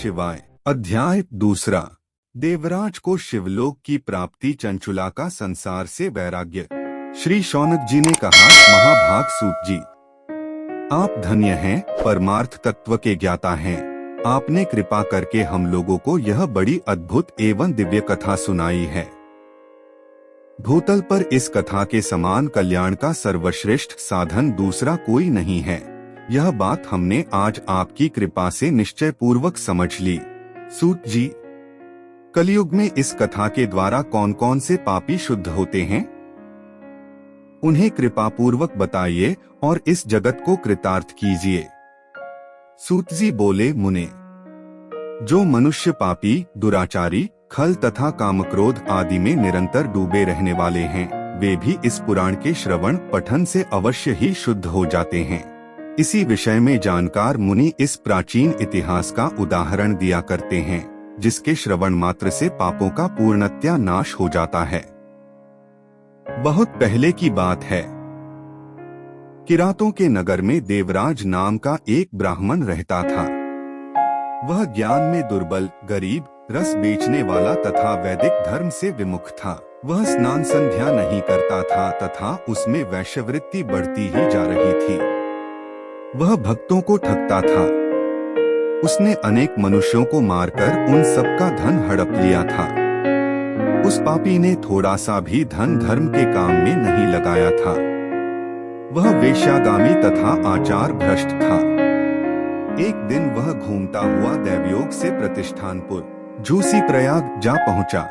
शिवाय। अध्याय दूसरा। देवराज को शिवलोक की प्राप्ति, चंचुला का संसार से वैराग्य। श्री शौनक जी ने कहा, महाभाग सूत जी, आप धन्य हैं, परमार्थ तत्व के ज्ञाता हैं। आपने कृपा करके हम लोगों को यह बड़ी अद्भुत एवं दिव्य कथा सुनाई है। भूतल पर इस कथा के समान कल्याण का सर्वश्रेष्ठ साधन दूसरा कोई नहीं है। यह बात हमने आज आपकी कृपा से निश्चय पूर्वक समझ ली। सूत जी, कलयुग में इस कथा के द्वारा कौन कौन से पापी शुद्ध होते हैं, उन्हें कृपा पूर्वक बताइए और इस जगत को कृतार्थ कीजिए। सूत जी बोले, मुने, जो मनुष्य पापी, दुराचारी, खल तथा कामक्रोध आदि में निरंतर डूबे रहने वाले हैं, वे भी इस पुराण के श्रवण पठन से अवश्य ही शुद्ध हो जाते हैं। इसी विषय में जानकार मुनि इस प्राचीन इतिहास का उदाहरण दिया करते हैं, जिसके श्रवण मात्र से पापों का पूर्णतया नाश हो जाता है। बहुत पहले की बात है। किरातों के नगर में देवराज नाम का एक ब्राह्मण रहता था। वह ज्ञान में दुर्बल, गरीब, रस बेचने वाला तथा वैदिक धर्म से विमुख था। वह स्नान संध्या नहीं करता था तथा उसमें वैश्यवृत्ति बढ़ती ही जा रही थी। वह भक्तों को ठगता था। उसने अनेक मनुष्यों को मारकर उन सबका धन हड़प लिया था। उस पापी ने थोड़ा सा भी धन धर्म के काम में नहीं लगाया था। वह वेश्यागामी तथा आचार भ्रष्ट था। एक दिन वह घूमता हुआ दैवयोग से प्रतिष्ठानपुर झूसी प्रयाग जा पहुंचा।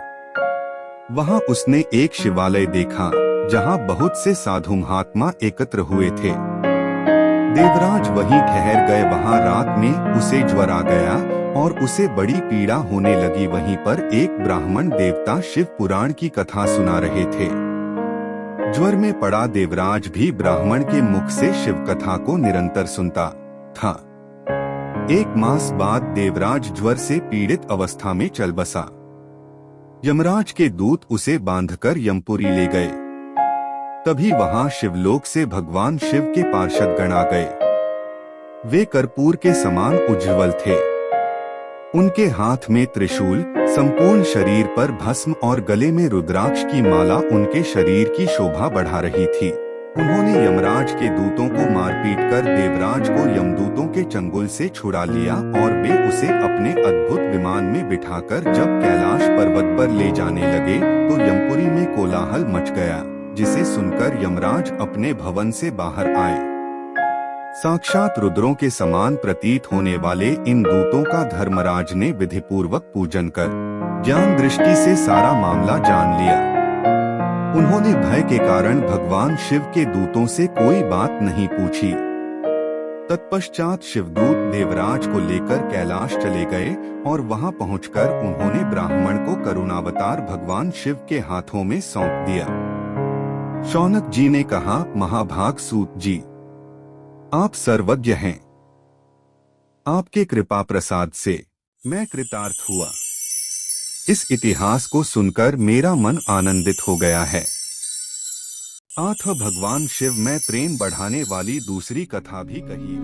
वहां उसने एक शिवालय देखा, जहां बहुत से साधु महात्मा एकत्र हुए थे। देवराज वहीं ठहर गए। वहां रात में उसे ज्वर आ गया और उसे बड़ी पीड़ा होने लगी। वहीं पर एक ब्राह्मण देवता शिव पुराण की कथा सुना रहे थे। ज्वर में पड़ा देवराज भी ब्राह्मण के मुख से शिव कथा को निरंतर सुनता था। एक मास बाद देवराज ज्वर से पीड़ित अवस्था में चल बसा। यमराज के दूत उसे बांधकर यमपुरी ले गए। तभी वहां शिवलोक से भगवान शिव के पार्षद गण आ गए। वे कर्पूर के समान उज्ज्वल थे। उनके हाथ में त्रिशूल, संपूर्ण शरीर पर भस्म और गले में रुद्राक्ष की माला उनके शरीर की शोभा बढ़ा रही थी। उन्होंने यमराज के दूतों को मारपीट कर देवराज को यमदूतों के चंगुल से छुड़ा लिया और वे उसे अपने अद्भुत विमान में बिठाकर जब कैलाश पर्वत पर ले जाने लगे तो यमपुरी में कोलाहल मच गया, जिसे सुनकर यमराज अपने भवन से बाहर आए। साक्षात रुद्रों के समान प्रतीत होने वाले इन दूतों का धर्मराज ने विधिपूर्वक पूजन कर ज्ञान दृष्टि से सारा मामला जान लिया। उन्होंने भय के कारण भगवान शिव के दूतों से कोई बात नहीं पूछी। तत्पश्चात शिवदूत देवराज को लेकर कैलाश चले गए और वहां पहुंचकर उन्होंने ब्राह्मण को करुणावतार भगवान शिव के हाथों में सौंप दिया। शौनक जी ने कहा, महाभाग सूत जी, आप सर्वज्ञ हैं। आपके कृपा प्रसाद से मैं कृतार्थ हुआ। इस इतिहास को सुनकर मेरा मन आनंदित हो गया है। आठ भगवान शिव में प्रेम बढ़ाने वाली दूसरी कथा भी कही।